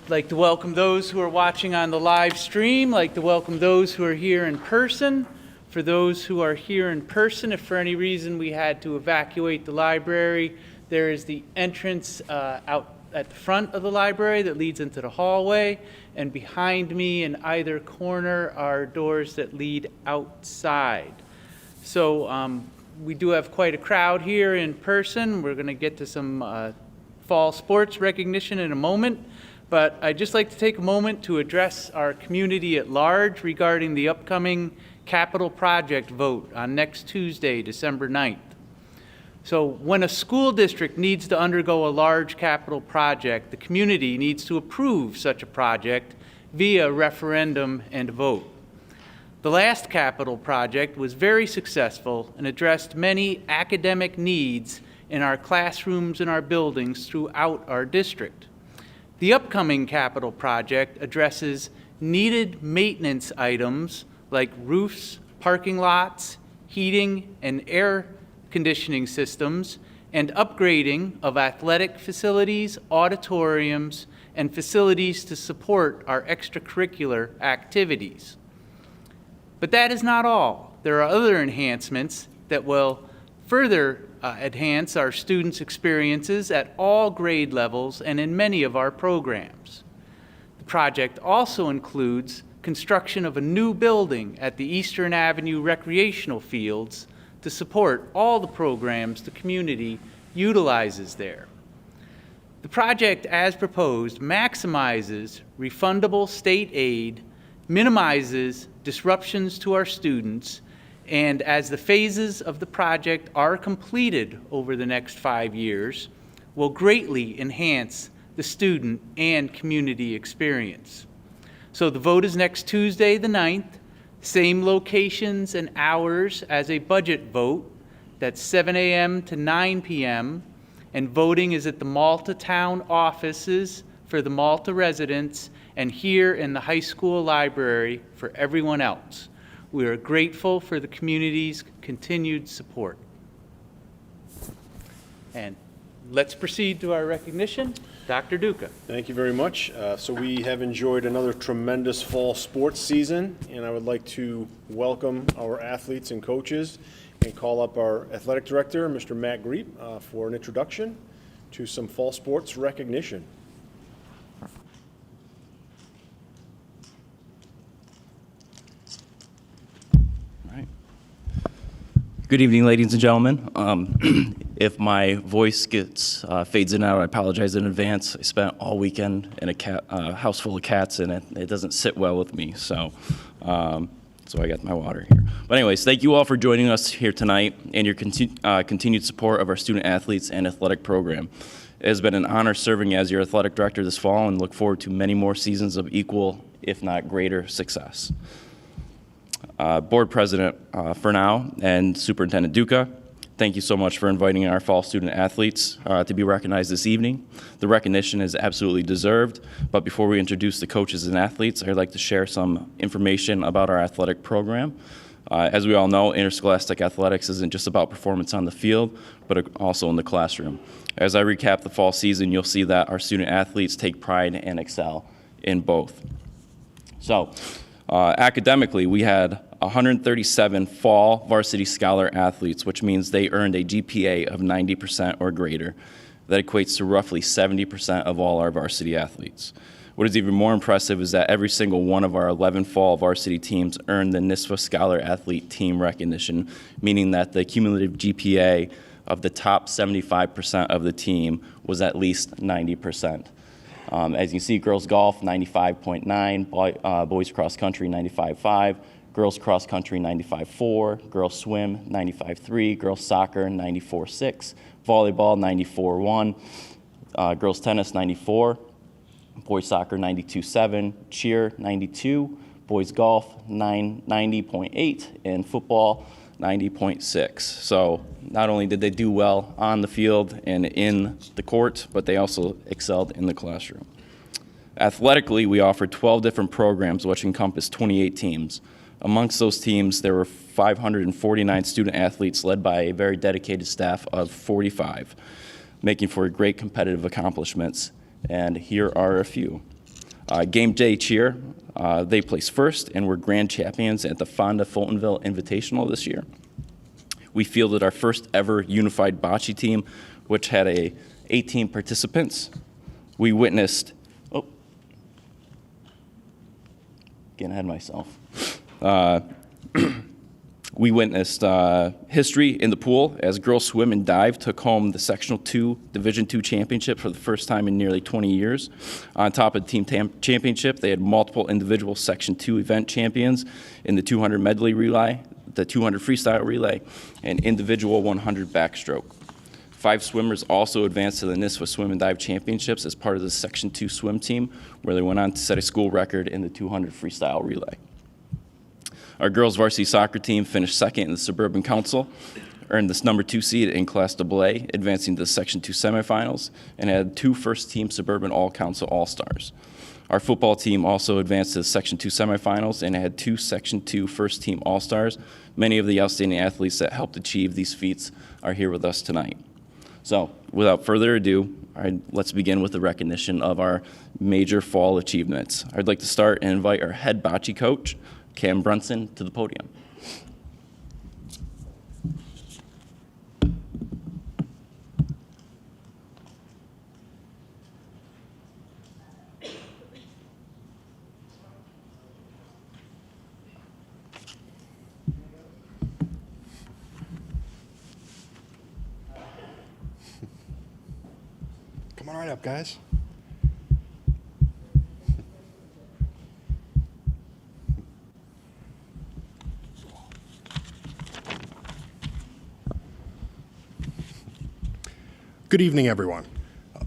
I'd like to welcome those who are watching on the live stream. I'd like to welcome those who are here in person. For those who are here in person, if for any reason we had to evacuate the library, there is the entrance out at the front of the library that leads into the hallway, and behind me in either corner are doors that lead outside. So we do have quite a crowd here in person. We're going to get to some fall sports recognition in a moment, but I'd just like to take a moment to address our community at large regarding the upcoming capital project vote on next Tuesday, December 9th. So when a school district needs to undergo a large capital project, the community needs to approve such a project via referendum and vote. The last capital project was very successful and addressed many academic needs in our classrooms and our buildings throughout our district. The upcoming capital project addresses needed maintenance items like roofs, parking lots, heating and air conditioning systems, and upgrading of athletic facilities, auditoriums, and facilities to support our extracurricular activities. But that is not all. There are other enhancements that will further enhance our students' experiences at all grade levels and in many of our programs. The project also includes construction of a new building at the Eastern Avenue recreational fields to support all the programs the community utilizes there. The project, as proposed, maximizes refundable state aid, minimizes disruptions to our students, and as the phases of the project are completed over the next 5 years, will greatly enhance the student and community experience. So the vote is next Tuesday, the 9th, same locations and hours as a budget vote. That's 7 a.m. to 9 p.m. And voting is at the Malta Town offices for the Malta residents and here in the high school library for everyone else. We are grateful for the community's continued support. And let's proceed to our recognition. Dr. Duca. Thank you very much. So we have enjoyed another tremendous fall sports season, and I would like to welcome our athletes and coaches and call up our athletic director, Mr. Matt Greep, for an introduction to some fall sports recognition. Good evening, ladies and gentlemen. If my voice gets fades in and out, I apologize in advance. I spent all weekend in a house full of cats, and it doesn't sit well with me. So I got my water here. But anyways, thank you all for joining us here tonight and your continued support of our student athletes and athletic program. It has been an honor serving as your athletic director this fall, and look forward to many more seasons of equal, if not greater, success. Board President Fernau and Superintendent Duca, thank you so much for inviting our fall student athletes to be recognized this evening. The recognition is absolutely deserved, but before we introduce the coaches and athletes, I'd like to share some information about our athletic program. As we all know, interscholastic athletics isn't just about performance on the field, but also in the classroom. As I recap the fall season, you'll see that our student athletes take pride and excel in both. So, academically, we had 137 fall varsity scholar athletes, which means they earned a GPA of 90% or greater. That equates to roughly 70% of all our varsity athletes. What is even more impressive is that every single one of our 11 fall varsity teams earned the NISFA Scholar Athlete Team recognition, meaning that the cumulative GPA of the top 75% of the team was at least 90%. As you see, girls golf, 95.9, boys cross country, 95.5, girls cross country, 95.4, girls swim, 95.3, girls soccer, 94.6, volleyball, 94.1, girls tennis, 94, boys soccer, 92.7, cheer, 92, boys golf, 90.8, and football, 90.6. So not only did they do well on the field and in the court, but they also excelled in the classroom. Athletically, we offered 12 different programs which encompassed 28 teams. Amongst those teams, there were 549 student athletes led by a very dedicated staff of 45, making for great competitive accomplishments. And here are a few. Game day cheer, they placed first and were grand champions at the Fonda Fultonville Invitational this year. We fielded our first ever unified bocce team, which had 18 participants. We witnessed, getting ahead of myself. We witnessed history in the pool as girls swim and dive took home the Sectional 2 Division II championship for the first time in nearly 20 years. On top of the team championship, they had multiple individual Section 2 event champions in the 200 medley relay, the 200 freestyle relay, and individual 100 backstroke. 5 swimmers also advanced to the NISWA Swim and Dive Championships as part of the Section 2 swim team, where they went on to set a school record in the 200 freestyle relay. Our girls varsity soccer team finished second in the Suburban Council, earned this number 2 seed in Class AA, advancing to the Section 2 semifinals, and had 2 first-team Suburban All-Council All-Stars. Our football team also advanced to the Section 2 semifinals and had 2 Section 2 first-team All-Stars. Many of the outstanding athletes that helped achieve these feats are here with us tonight. So, without further ado, let's begin with the recognition of our major fall achievements. I'd like to start and invite our head bocce coach, Cam Brunson, to the podium. Come on right up, guys. Good evening, everyone.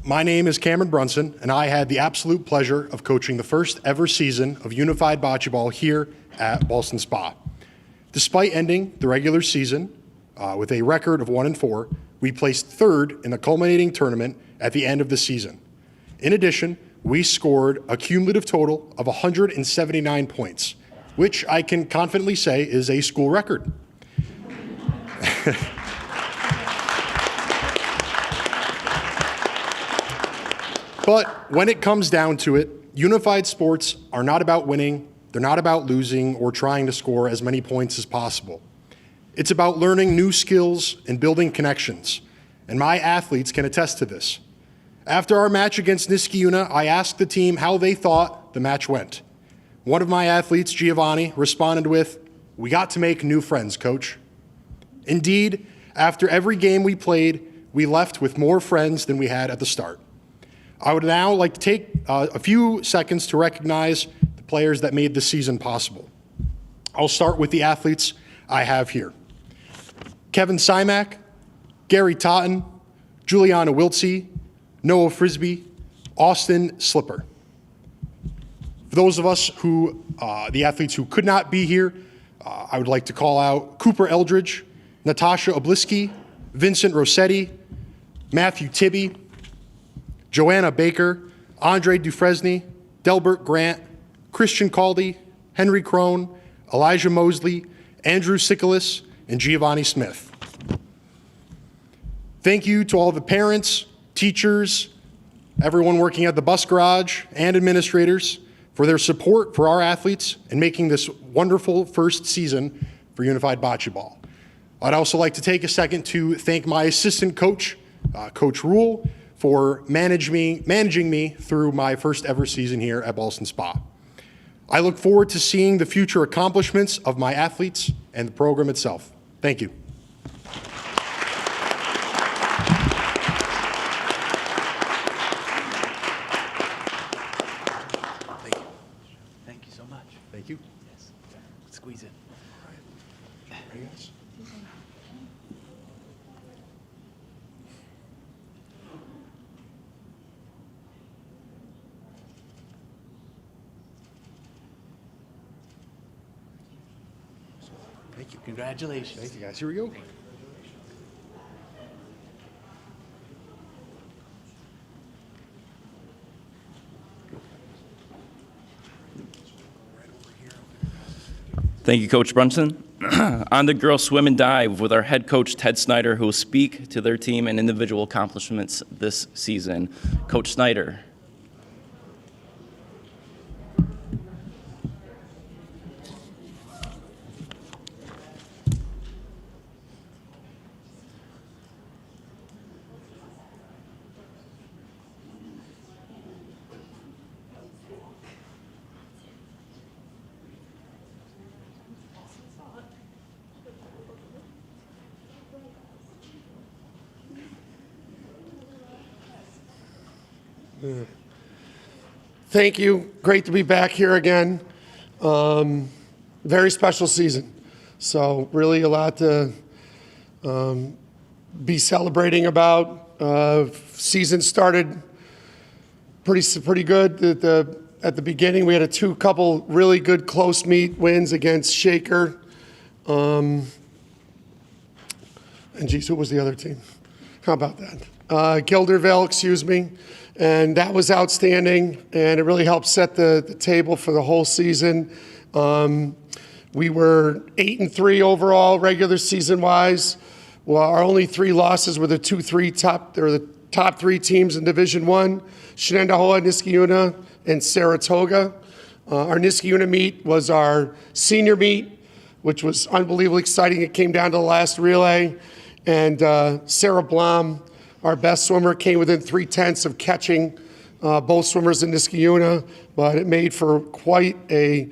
My name is Cameron Brunson, and I had the absolute pleasure of coaching the first ever season of Unified Bocce Ball here at Ballston Spa. Despite ending the regular season with a record of 1-4, we placed third in the culminating tournament at the end of the season. In addition, we scored a cumulative total of 179 points, which I can confidently say is a school record. But when it comes down to it, unified sports are not about winning, they're not about losing or trying to score as many points as possible. It's about learning new skills and building connections, and my athletes can attest to this. After our match against Niskayuna, I asked the team how they thought the match went. One of my athletes, Giovanni, responded with, "We got to make new friends, coach." Indeed, after every game we played, we left with more friends than we had at the start. I would now like to take a few seconds to recognize the players that made this season possible. I'll start with the athletes I have here. Kevin Simak, Gary Totten, Juliana Wiltsey, Noah Frisbee, Austin Slipper. For those of us who, the athletes who could not be here, I would like to call out Cooper Eldridge, Natasha Oblisky, Vincent Rossetti, Matthew Tibby, Joanna Baker, Andre Dufresne, Delbert Grant, Christian Caldy, Henry Crone, Elijah Mosley, Andrew Sikolis, and Giovanni Smith. Thank you to all the parents, teachers, everyone working at the bus garage, and administrators for their support for our athletes and making this wonderful first season for Unified Bocce Ball. I'd also like to take a second to thank my assistant coach, Coach Rule, for managing me through my first ever season here at Ballston Spa. I look forward to seeing the future accomplishments of my athletes and the program itself. Thank you. Thank you so much. Thank you. Yes. Let's squeeze it. Ready, guys? Thank you. Congratulations. Thank you, guys. Here we go. Thank you, Coach Brunson. On the girls swim and dive with our head coach, Ted Snyder, who will speak to their team and individual accomplishments this season. Coach Snyder. Thank you. Great to be back here again. Very special season. So really a lot to be celebrating about. Season started pretty good. At the beginning, we had a couple really good close meet wins against Shaker. And geez, who was the other team? How about that? Gilderville, excuse me. And that was outstanding, and it really helped set the table for the whole season. We were 8-3 overall, regular season-wise. Well, our only 3 losses were the top 3 teams in Division I, Shenendehowa, Niskayuna, and Saratoga. Our Niskayuna meet was our senior meet, which was unbelievably exciting. It came down to the last relay, and Sarah Blom, our best swimmer, came within 3/10 of catching both swimmers in Niskayuna, but it made for quite a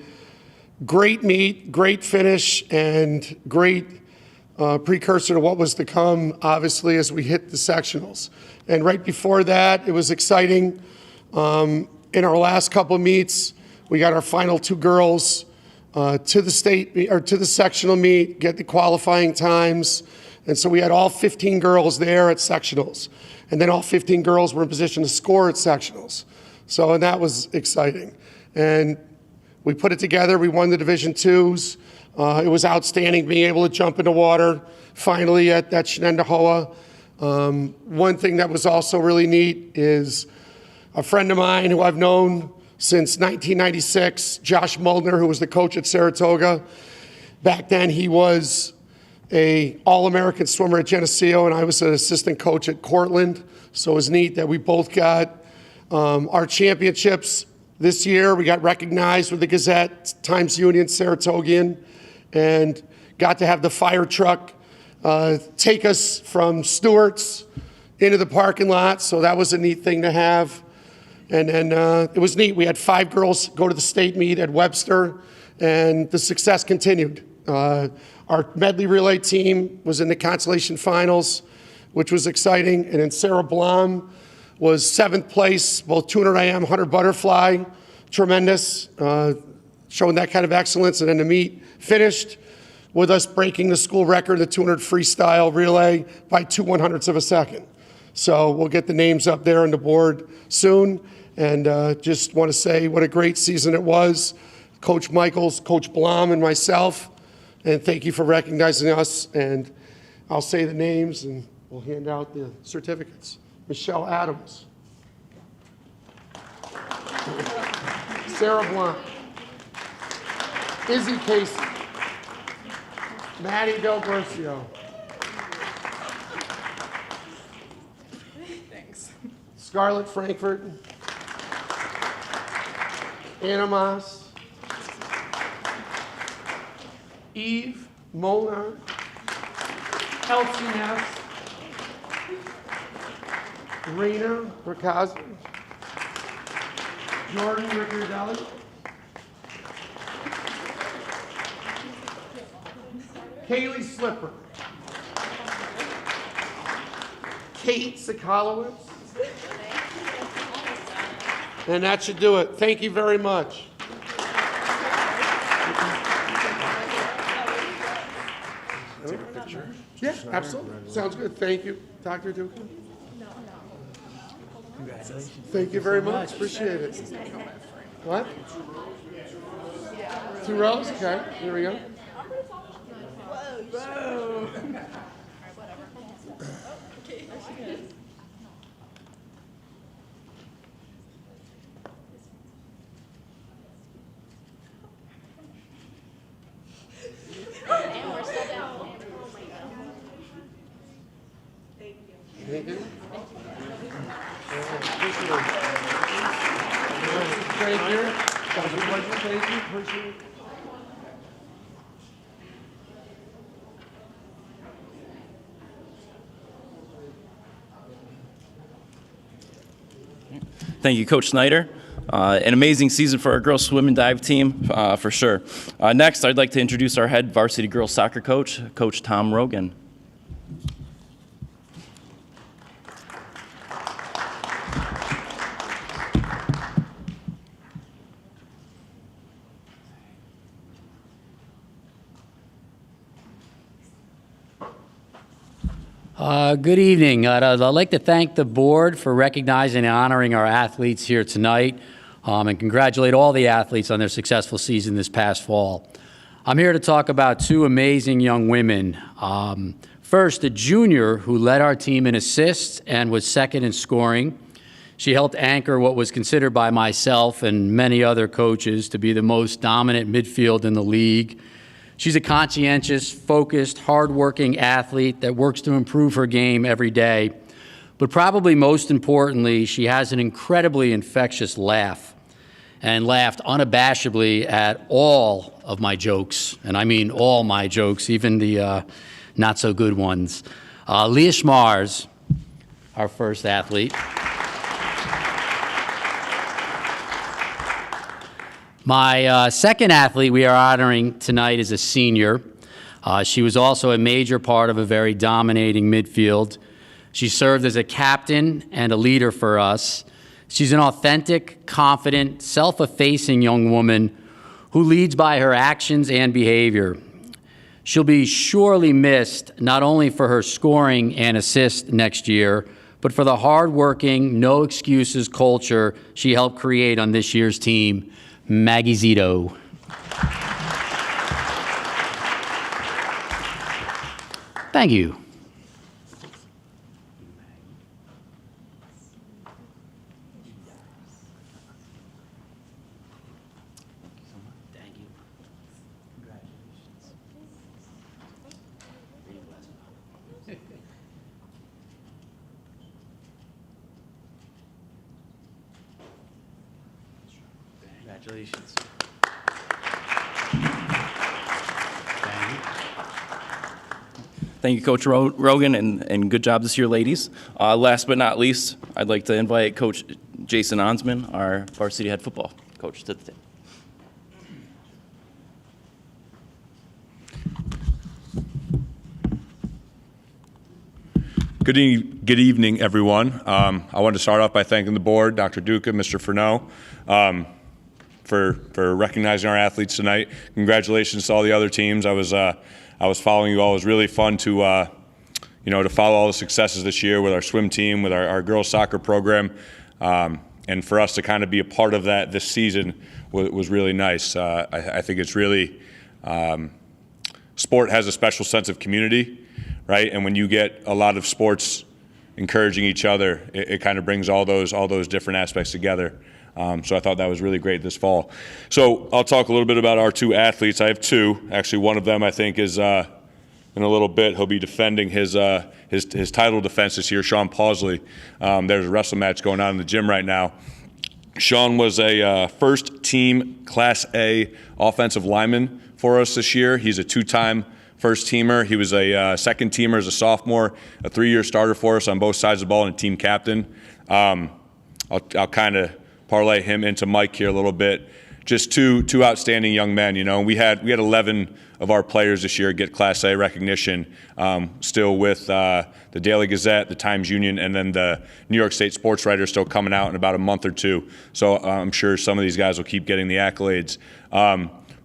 great meet, great finish, and great precursor to what was to come, obviously, as we hit the sectionals. And right before that, it was exciting. In our last couple of meets, we got our final 2 girls to the sectional meet, get the qualifying times. And so we had all 15 girls there at sectionals. And then all 15 girls were in position to score at sectionals. And that was exciting. And we put it together. We won the Division IIs. It was outstanding being able to jump into water finally at Shenendehowa. One thing that was also really neat is a friend of mine who I've known since 1996, Josh Muldner, who was the coach at Saratoga. Back then, he was an All-American swimmer at Geneseo, and I was an assistant coach at Cortland. So it was neat that we both got our championships this year. We got recognized with the Gazette, Times Union, Saratogian, and got to have the fire truck take us from Stewart's into the parking lot. So that was a neat thing to have. And then it was neat. We had 5 girls go to the state meet at Webster, and the success continued. Our medley relay team was in the consolation finals, which was exciting. And then Sarah Blom was 7th place, both 200 IM, 100 butterfly. Tremendous, showing that kind of excellence. And then the meet finished with us breaking the school record, the 200 freestyle relay, by 2/100ths of a second. So we'll get the names up there on the board soon. And just want to say what a great season it was. Coach Michaels, Coach Blom, and myself. And thank you for recognizing us. And I'll say the names and we'll hand out the certificates. Michelle Adams. Sarah Blom. Izzy Casey. Maddie Del Garcio. Thanks. Scarlett Frankfurt. Anna Moss. Eve Molnar, Kelsey Ness, Rena Ricazzi, Jordan Riccardelli, Kaylee Slipper, Kate Sokolowitz, and that should do it. Thank you very much. Yeah, absolutely. Sounds good. Thank you, Dr. Duca. Congratulations. Thank you very much. Appreciate it. What? 2 rows? Okay, here we go. Whoa. Thank you. Thank you. Thank you. Appreciate it. Thank you, Coach Snyder. An amazing season for our girls swim and dive team, for sure. Next, I'd like to introduce our head varsity girls soccer coach, Coach Tom Rogan. Good evening. I'd like to thank the board for recognizing and honoring our athletes here tonight, and congratulate all the athletes on their successful season this past fall. I'm here to talk about two amazing young women. First, a junior who led our team in assists and was second in scoring. She helped anchor what was considered by myself and many other coaches to be the most dominant midfield in the league. She's a conscientious, focused, hardworking athlete that works to improve her game every day. But probably most importantly, she has an incredibly infectious laugh and laughed unabashedly at all of my jokes. And I mean all my jokes, even the not so good ones. Leah Schmars, our first athlete. My second athlete we are honoring tonight is a senior. She was also a major part of a very dominating midfield. She served as a captain and a leader for us. She's an authentic, confident, self-effacing young woman who leads by her actions and behavior. She'll be surely missed not only for her scoring and assists next year, but for the hard-working, no-excuses culture she helped create on this year's team. Maggie Zito. Thank you. Thank you. Congratulations. Thank you, Coach Rogan, and good job this year, ladies. Last but not least, I'd like to invite Coach Jason Onsman, our varsity head football coach, to the table. Good evening, everyone. I want to start off by thanking the board, Dr. Duca, Mr. Furneaux, for recognizing our athletes tonight. Congratulations to all the other teams. I was following you all. It was really fun to to follow all the successes this year with our swim team, with our girls soccer program, and for us to kind of be a part of that this season was really nice. I think it's really sport has a special sense of community. Right, and when you get a lot of sports encouraging each other, it kind of brings all those different aspects together. So I thought that was really great this fall. So I'll talk a little bit about our two athletes. I have two. Actually, one of them I think is in a little bit he'll be defending his title defense this year. Sean Pausley. There's a wrestling match going on in the gym right now. Sean was a first-team Class A offensive lineman for us this year. He's a two-time first teamer. He was a second teamer as a sophomore, a 3-year starter for us on both sides of the ball, and a team captain. I'll kind of parlay him into Mike here a little bit. Just two outstanding young men. We had 11 of our players this year get Class A recognition, still with the Daily Gazette, the Times Union, and then the New York State Sports Writer still coming out in about a month or two. So I'm sure some of these guys will keep getting the accolades.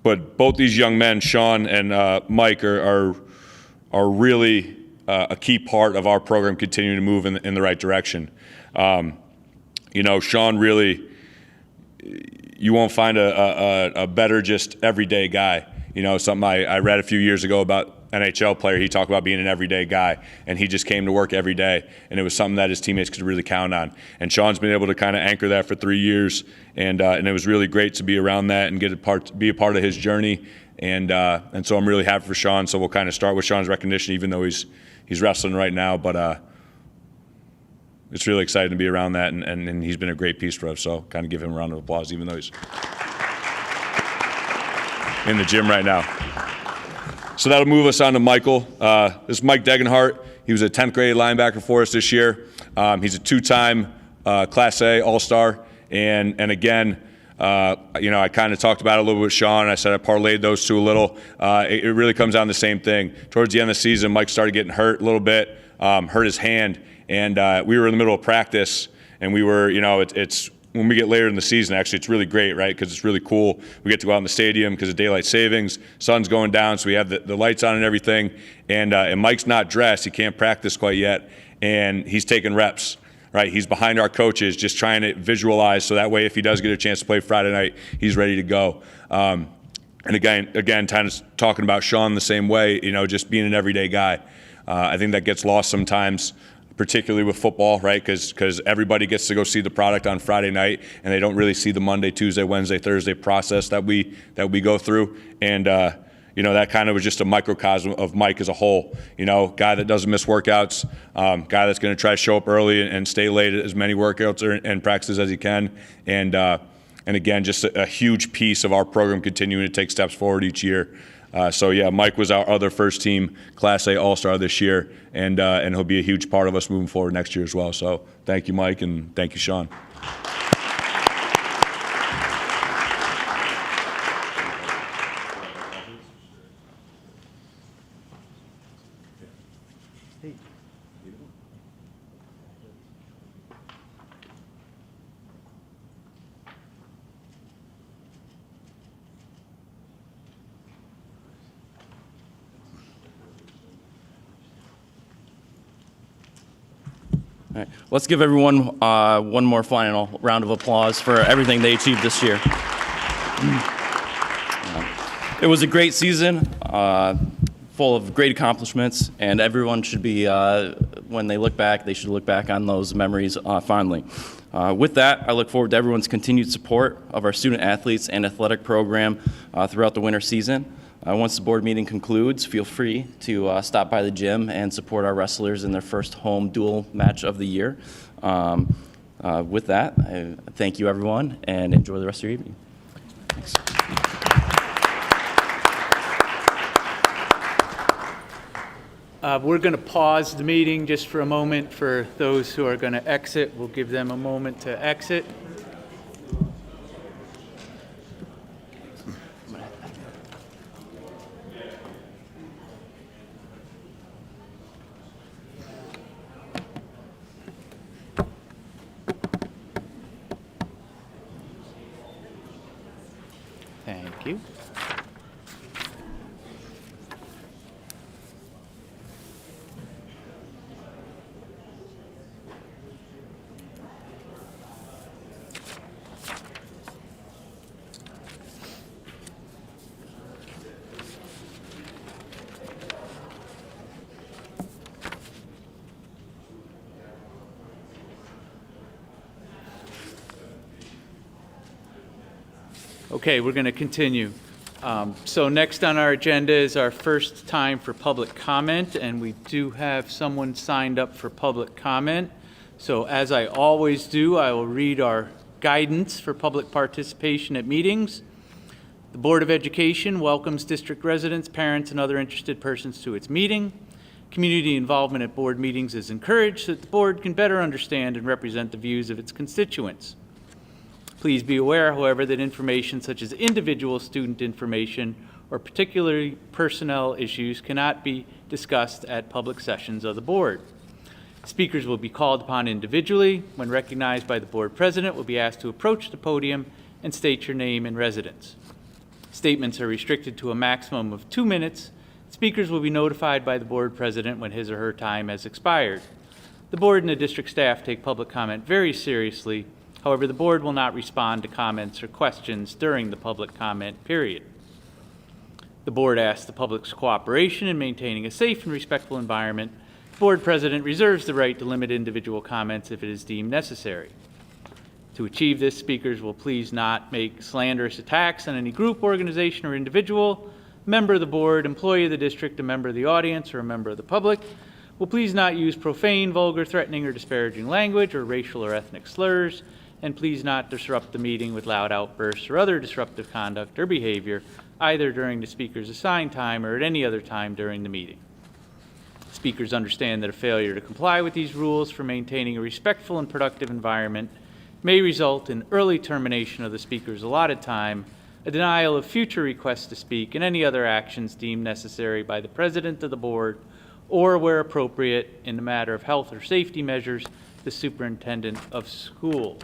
But both these young men, Sean and Mike, are really a key part of our program continuing to move in the right direction. Sean really, you won't find a better just everyday guy. Something I read a few years ago about NHL player. He talked about being an everyday guy, and he just came to work every day, and it was something that his teammates could really count on. And Sean's been able to kind of anchor that for 3 years, and it was really great to be around that and be a part of his journey. And so I'm really happy for Sean. So we'll kind of start with Sean's recognition, even though he's wrestling right now. But it's really exciting to be around that, and he's been a great piece for us. So kind of give him a round of applause, even though he's in the gym right now. So that'll move us on to Michael. This is Mike Degenhart. He was a 10th grade linebacker for us this year. He's a two-time Class A All-Star. And again, I kind of talked about it a little bit with Sean. I said I parlayed those two a little. It really comes down to the same thing. Towards the end of the season, Mike started getting hurt a little bit, hurt his hand. And we were in the middle of practice, and we were, when we get later in the season, actually, it's really great, right? Because it's really cool. We get to go out in the stadium because of daylight savings. Sun's going down, so we have the lights on and everything. And Mike's not dressed. He can't practice quite yet. And he's taking reps, right? He's behind our coaches just trying to visualize so that way if he does get a chance to play Friday night, he's ready to go. And again, kind of talking about Sean the same way, just being an everyday guy. I think that gets lost sometimes, particularly with football, right? Because everybody gets to go see the product on Friday night, and they don't really see the Monday, Tuesday, Wednesday, Thursday process that we go through. And that kind of was just a microcosm of Mike as a whole. Guy that doesn't miss workouts, guy that's going to try to show up early and stay late at as many workouts and practices as he can. And again, just a huge piece of our program continuing to take steps forward each year. So yeah, Mike was our other first team Class A All-Star this year, and he'll be a huge part of us moving forward next year as well. So thank you, Mike, and thank you, Sean. All right. Let's give everyone one more final round of applause for everything they achieved this year. It was a great season, full of great accomplishments, and everyone should be, when they look back, they should look back on those memories fondly. With that, I look forward to everyone's continued support of our student athletes and athletic program throughout the winter season. Once the board meeting concludes, feel free to stop by the gym and support our wrestlers in their first home dual match of the year. With that, I thank you, everyone, and enjoy the rest of your evening. Thanks. We're going to pause the meeting just for a moment for those who are going to exit. We'll give them a moment to exit. Thank you. Okay, we're going to continue. So next on our agenda is our first time for public comment, and we do have someone signed up for public comment. So as I always do, I will read our guidance for public participation at meetings. The Board of Education welcomes district residents, parents, and other interested persons to its meeting. Community involvement at board meetings is encouraged so that the board can better understand and represent the views of its constituents. Please be aware, however, that information such as individual student information or particularly personnel issues cannot be discussed at public sessions of the board. Speakers will be called upon individually. When recognized by the board president, will be asked to approach the podium and state your name and residence. Statements are restricted to a maximum of 2 minutes. Speakers will be notified by the board president when his or her time has expired. The board and the district staff take public comment very seriously. However, the board will not respond to comments or questions during the public comment period. The board asks the public's cooperation in maintaining a safe and respectful environment. The board president reserves the right to limit individual comments if it is deemed necessary. To achieve this, speakers will please not make slanderous attacks on any group, organization, or individual, member of the board, employee of the district, a member of the audience, or a member of the public. Will please not use profane, vulgar, threatening, or disparaging language or racial or ethnic slurs. And please not disrupt the meeting with loud outbursts or other disruptive conduct or behavior, either during the speaker's assigned time or at any other time during the meeting. Speakers understand that a failure to comply with these rules for maintaining a respectful and productive environment may result in early termination of the speaker's allotted time, a denial of future requests to speak, and any other actions deemed necessary by the president of the board, or where appropriate in the matter of health or safety measures, the superintendent of schools.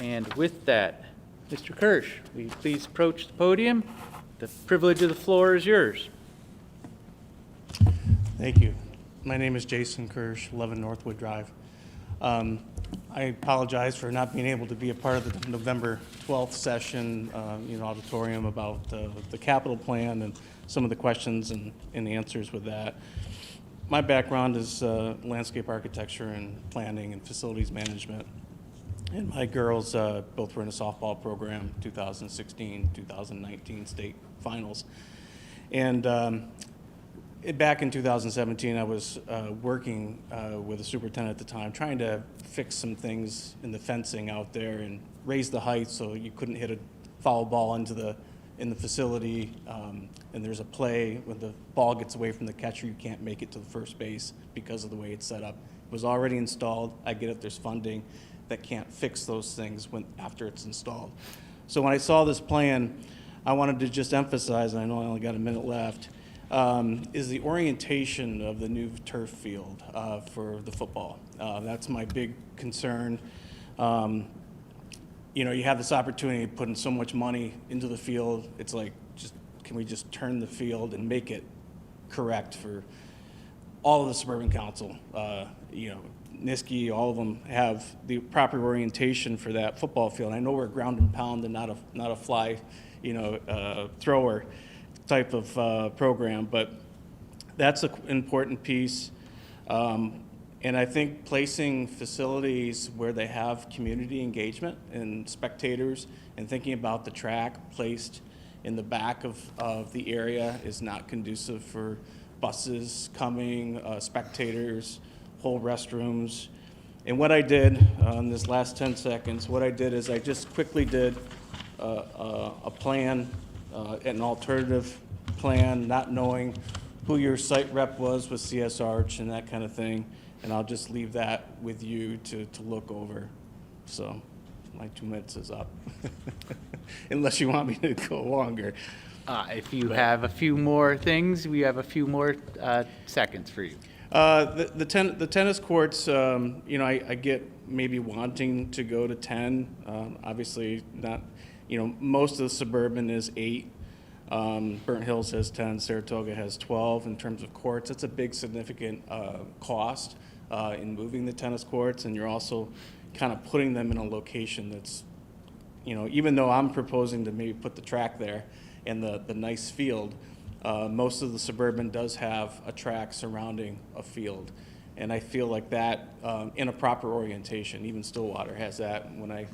And with that, Mr. Kirsch, will you please approach the podium? The privilege of the floor is yours. Thank you. My name is Jason Kirsch, 11 Northwood Drive. I apologize for not being able to be a part of the November 12th session, auditorium about the capital plan and some of the questions and answers with that. My background is landscape architecture and planning and facilities management. And my girls both were in a softball program, 2016, 2019 state finals. And back in 2017, I was working with a superintendent at the time, trying to fix some things in the fencing out there and raise the height so you couldn't hit a foul ball in the facility. And there's a play when the ball gets away from the catcher, you can't make it to the first base because of the way it's set up. It was already installed. I get it, there's funding that can't fix those things after it's installed. So when I saw this plan, I wanted to just emphasize, and I know I only got a minute left, is the orientation of the new turf field for the football. That's my big concern. You have this opportunity to put in so much money into the field. It's like, can we just turn the field and make it correct for all of the suburban council? Niski, all of them have the proper orientation for that football field. I know we're ground and pound and not a fly, thrower type of program, but that's an important piece. And I think placing facilities where they have community engagement and spectators and thinking about the track placed in the back of the area is not conducive for buses coming, spectators, whole restrooms. And what I did in this last 10 seconds, what I did is I just quickly did a plan, an alternative plan, not knowing who your site rep was with CS Arch and that kind of thing. And I'll just leave that with you to look over. So my 2 minutes is up, unless you want me to go longer. If you have a few more things, we have a few more seconds for you. The tennis courts, I get maybe wanting to go to 10. Obviously not, most of the suburban is 8. Burnt Hills has 10, Saratoga has 12 in terms of courts. It's a big significant cost in moving the tennis courts, and you're also kind of putting them in a location that's, even though I'm proposing to maybe put the track there and the nice field, most of the suburban does have a track surrounding a field. And I feel like that in a proper orientation, even Stillwater has that. When I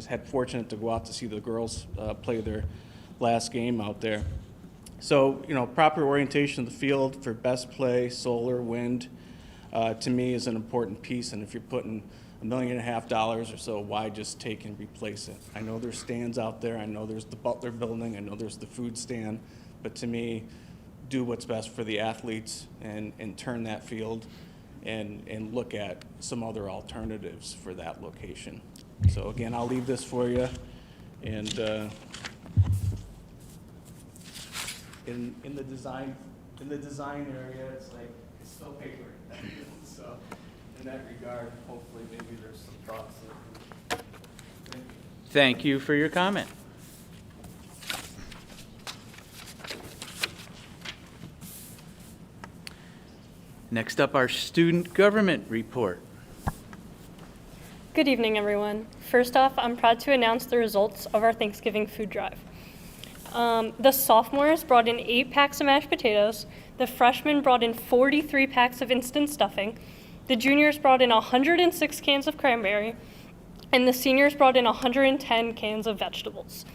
had fortunate to go out to see the girls play their last game out there. So, proper orientation of the field for best play, solar, wind, to me is an important piece. And if you're putting $1.5 million or so, why just take and replace it? I know there's stands out there. I know there's the Butler building. I know there's the food stand. But to me, do what's best for the athletes and turn that field and look at some other alternatives for that location. So again, I'll leave this for you. And in the design area, it's like it's still paper. So in that regard, hopefully maybe there's some thoughts. Thank you for your comment. Next up, our student government report. Good evening, everyone. First off, I'm proud to announce the results of our Thanksgiving food drive. The sophomores brought in 8 packs of mashed potatoes, the freshmen brought in 43 packs of instant stuffing, the juniors brought in 106 cans of cranberry, and the seniors brought in 110 cans of vegetables.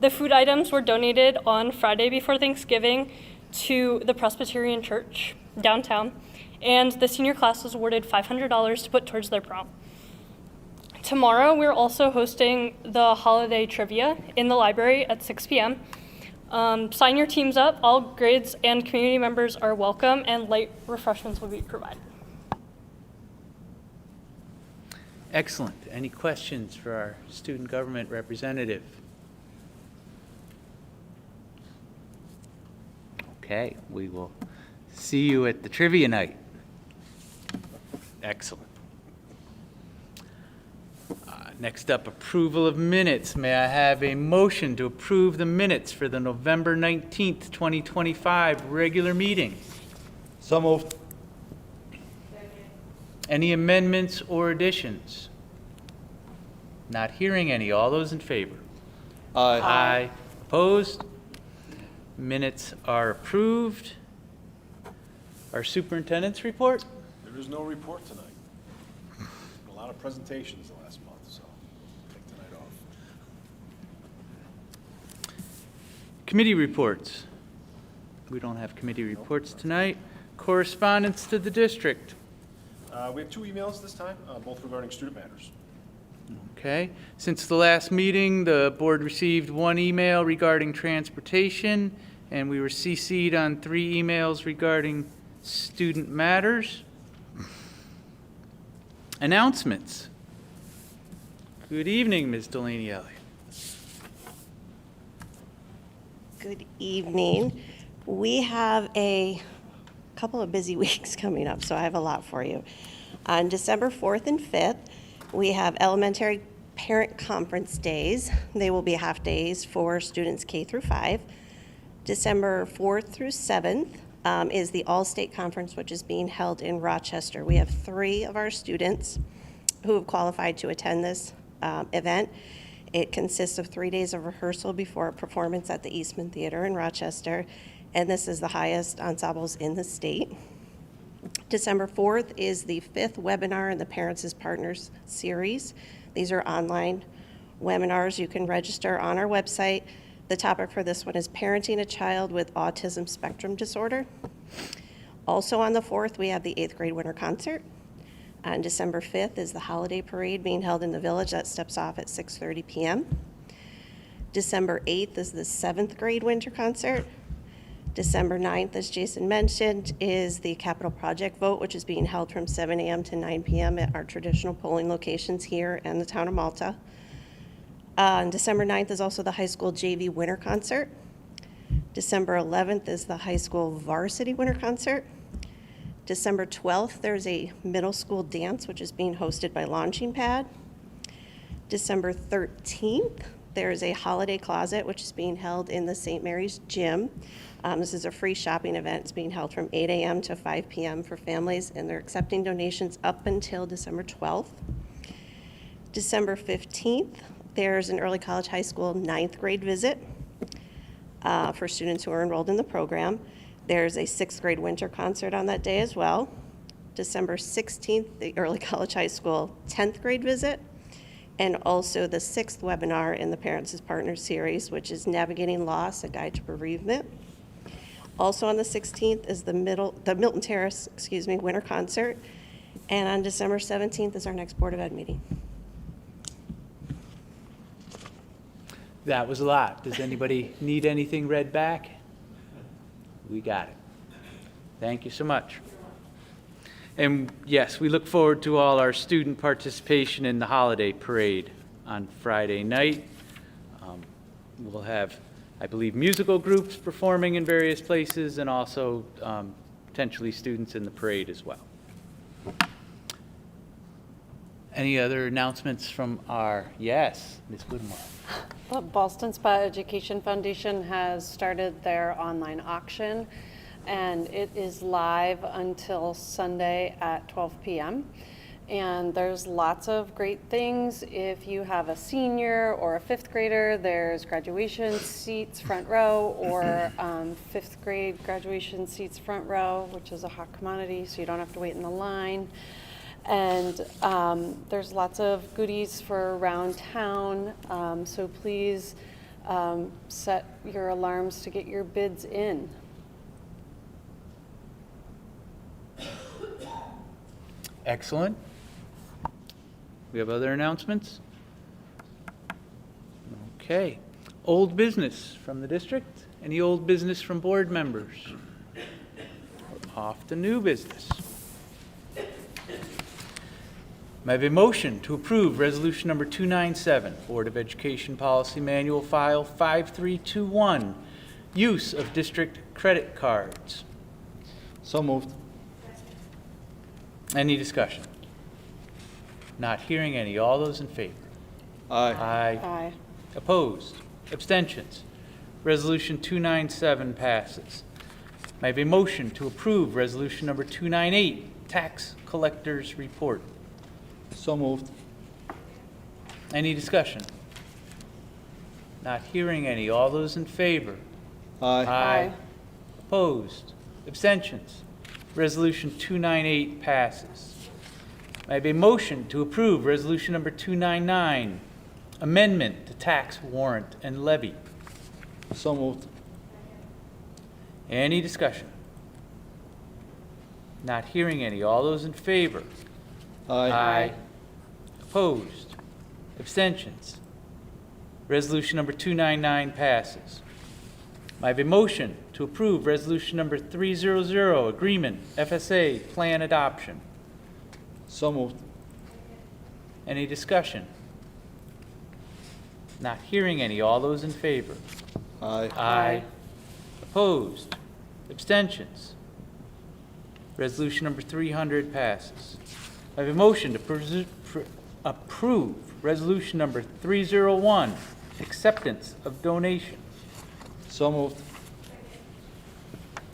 The food items were donated on Friday before Thanksgiving to the Presbyterian Church downtown, and the senior class was awarded $500 to put towards their prom. Tomorrow, we're also hosting the holiday trivia in the library at 6 p.m. Sign your teams up. All grades and community members are welcome, and light refreshments will be provided. Excellent. Any questions for our student government representative? Okay, we will see you at the trivia night. Excellent. Next up, approval of minutes. May I have a motion to approve the minutes for the November 19th, 2025 regular meeting? So moved. Any amendments or additions? Not hearing any. All those in favor? Aye. Aye. Opposed? Minutes are approved. Our superintendent's report? There is no report tonight. A lot of presentations the last month, so take tonight off. Committee reports. We don't have committee reports tonight. Correspondence to the district. We have 2 emails this time, both regarding student matters. Okay. Since the last meeting, the board received 1 email regarding transportation, and we were CC'd on 3 emails regarding student matters. Announcements. Good evening, Ms. Delaney Elliott. Good evening. We have a couple of busy weeks coming up, so I have a lot for you. On December 4th and 5th, we have elementary parent conference days. They will be half days for students K through 5. December 4th through 7th is the All-State Conference, which is being held in Rochester. We have 3 of our students who have qualified to attend this event. It consists of 3 days of rehearsal before a performance at the Eastman Theater in Rochester, and this is the highest ensembles in the state. December 4th is the 5th webinar in the Parents as Partners series. These are online webinars. You can register on our website. The topic for this one is parenting a child with autism spectrum disorder. Also on the 4th, we have the 8th grade winter concert. On December 5th is the holiday parade being held in the village. That steps off at 6:30 p.m. December 8th is the 7th grade winter concert. December 9th, as Jason mentioned, is the capital project vote, which is being held from 7 a.m. to 9 p.m. at our traditional polling locations here in the town of Malta. On December 9th is also the high school JV winter concert. December 11th is the high school varsity winter concert. December 12th, there's a middle school dance, which is being hosted by Launching Pad. December 13th, there's a holiday closet, which is being held in the St. Mary's Gym. This is a free shopping event. It's being held from 8 a.m. to 5 p.m. for families, and they're accepting donations up until December 12th. December 15th, there's an early college high school 9th grade visit for students who are enrolled in the program. There's a 6th grade winter concert on that day as well. December 16th, the early college high school 10th grade visit, and also the 6th webinar in the Parents as Partners series, which is Navigating Loss, A Guide to Bereavement. Also on the 16th is the Milton Terrace, winter concert. And on December 17th is our next Board of Ed meeting. That was a lot. Does anybody need anything read back? We got it. Thank you so much. And yes, we look forward to all our student participation in the holiday parade on Friday night. We'll have, I believe, musical groups performing in various places, and also potentially students in the parade as well. Any other announcements from our, yes, Ms. Woodmore. The Ballston Spa Education Foundation has started their online auction, and it is live until Sunday at 12 p.m. And there's lots of great things. If you have a senior or a 5th grader, there's graduation seats front row, or 5th grade graduation seats front row, which is a hot commodity, so you don't have to wait in the line. And there's lots of goodies for around town, so please set your alarms to get your bids in. Excellent. We have other announcements? Okay. Old business from the district? Any old business from board members? Off to new business. May I have a motion to approve resolution number 297, Board of Education Policy Manual File 5321, use of district credit cards? So moved. Any discussion? Not hearing any. All those in favor? Aye. Aye. Aye. Opposed? Abstentions? Resolution 297 passes. May I have a motion to approve Resolution Number 298, Tax Collectors Report? So moved. Any discussion? Not hearing any. All those in favor? Aye. Aye. Opposed? Abstentions? Resolution 298 passes. May I have a motion to approve Resolution Number 299, Amendment to Tax Warrant and Levy? So moved. Any discussion? Not hearing any. All those in favor? Aye. Opposed? Abstentions? Resolution Number 299 passes. May I have a motion to approve Resolution Number 300, Agreement, FSA, Plan Adoption? So moved. Any discussion? Not hearing any. All those in favor? Aye. Opposed? Abstentions? Resolution Number 300 passes. I have a motion to approve Resolution Number 301, Acceptance of Donation. So moved.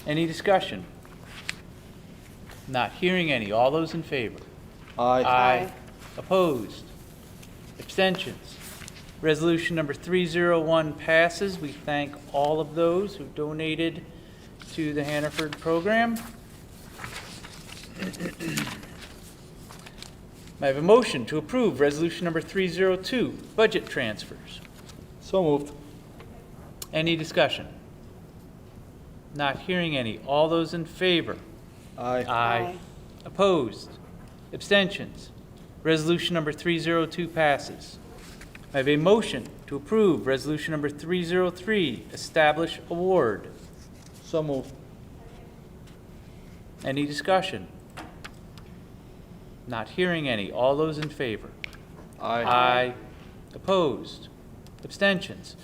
Any discussion? Not hearing any. All those in favor? Aye. Opposed? Abstentions? Resolution Number 301 passes. We thank all of those who donated to the Hannaford program. May I have a motion to approve Resolution Number 302, Budget Transfers? So moved. Any discussion? Not hearing any. All those in favor? Aye. Opposed? Abstentions? Resolution Number 302 passes. I have a motion to approve Resolution Number 303, Establish Award. So moved. Any discussion? Not hearing any. All those in favor? Aye. Opposed? Abstentions?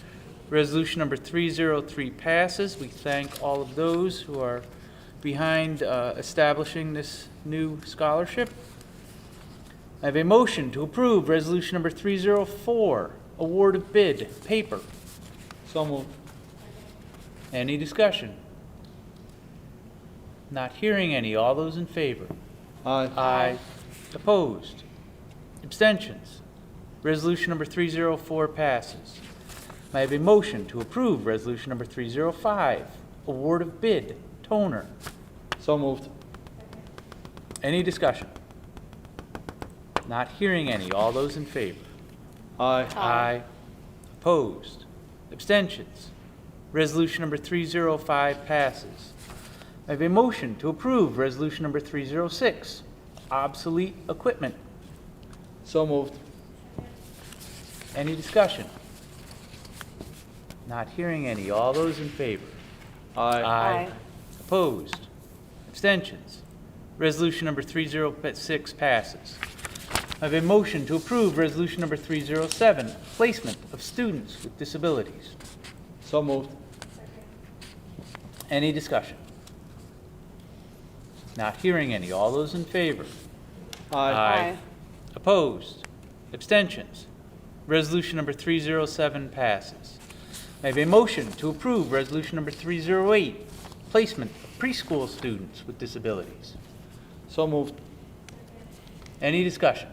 Resolution Number 303 passes. We thank all of those who are behind establishing this new scholarship. I have a motion to approve Resolution Number 304, Award of Bid, Paper. So moved. Any discussion? Not hearing any. All those in favor? Aye. Opposed? Abstentions? Resolution Number 304 passes. May I have a motion to approve Resolution Number 305, Award of Bid, Toner. So moved. Any discussion? Not hearing any. All those in favor? Aye. Opposed? Abstentions? Resolution Number 305 passes. I have a motion to approve Resolution Number 306, Obsolete Equipment. So moved. Any discussion? Not hearing any. All those in favor? Aye. Opposed? Abstentions? Resolution Number 306 passes. I have a motion to approve Resolution Number 307, Placement of Students with Disabilities. So moved. Any discussion? Not hearing any. All those in favor? Aye. Opposed? Abstentions? Resolution Number 307 passes. I have a motion to approve Resolution Number 308, Placement of Preschool Students with Disabilities. So moved. Any discussion?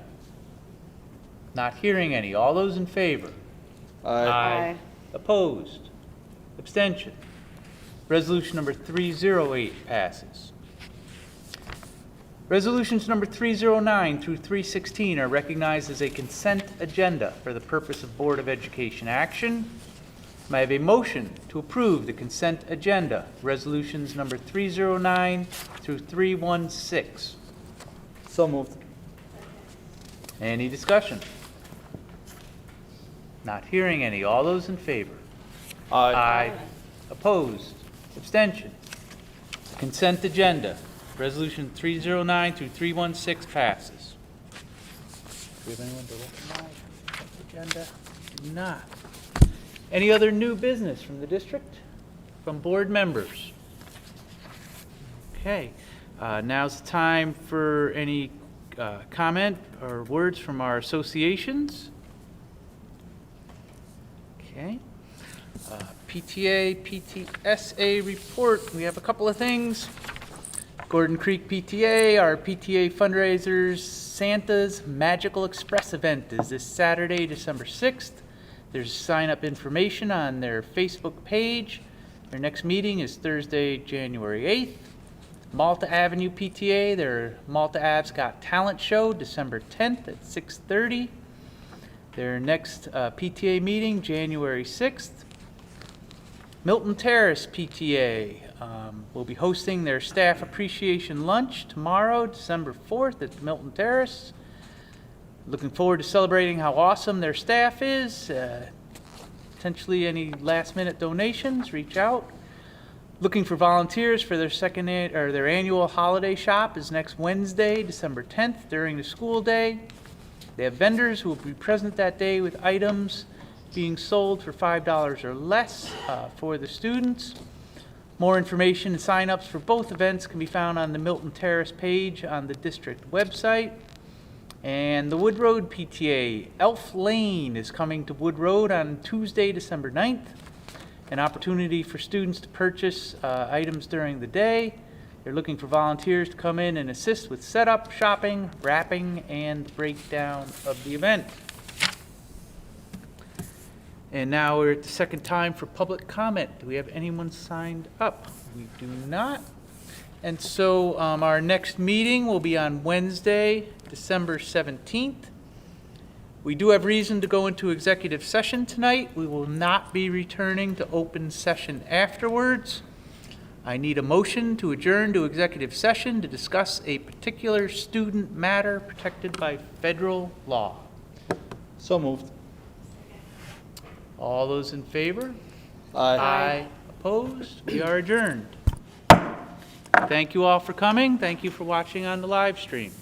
Not hearing any. All those in favor? Aye. Opposed? Abstention? Resolution Number 308 passes. Resolutions Number 309 through 316 are recognized as a consent agenda for the purpose of Board of Education action. May I have a motion to approve the consent agenda, Resolutions Number 309 through 316? So moved. Any discussion? Not hearing any. All those in favor? Opposed? Abstention? Consent agenda, Resolution 309 through 316 passes. Do we have anyone to recognize for the consent agenda? Do not. Any other new business from the district, from board members? Okay, now's the time for any comment or words from our associations. Okay. PTA, PTSA report. We have a couple of things. Gordon Creek PTA, our PTA fundraisers, Santa's Magical Express event is this Saturday, December 6th. There's sign-up information on their Facebook page. Their next meeting is Thursday, January 8th. Malta Avenue PTA, their Malta Avs Got Talent Show, December 10th at 6:30. Their next PTA meeting, January 6th. Milton Terrace PTA will be hosting their staff appreciation lunch tomorrow, December 4th at Milton Terrace. Looking forward to celebrating how awesome their staff is. Potentially any last-minute donations, reach out. Looking for volunteers for their their annual holiday shop is next Wednesday, December 10th during the school day. They have vendors who will be present that day with items being sold for $5 or less for the students. More information and sign-ups for both events can be found on the Milton Terrace page on the district website. And the Wood Road PTA, Elf Lane is coming to Wood Road on Tuesday, December 9th. An opportunity for students to purchase items during the day. They're looking for volunteers to come in and assist with setup, shopping, wrapping, and breakdown of the event. And now we're at the second time for public comment. Do we have anyone signed up? We do not. And so our next meeting will be on Wednesday, December 17th. We do have reason to go into executive session tonight. We will not be returning to open session afterwards. I need a motion to adjourn to executive session to discuss a particular student matter protected by federal law. So moved. All those in favor? Aye. Opposed? We are adjourned. Thank you all for coming. Thank you for watching on the live stream.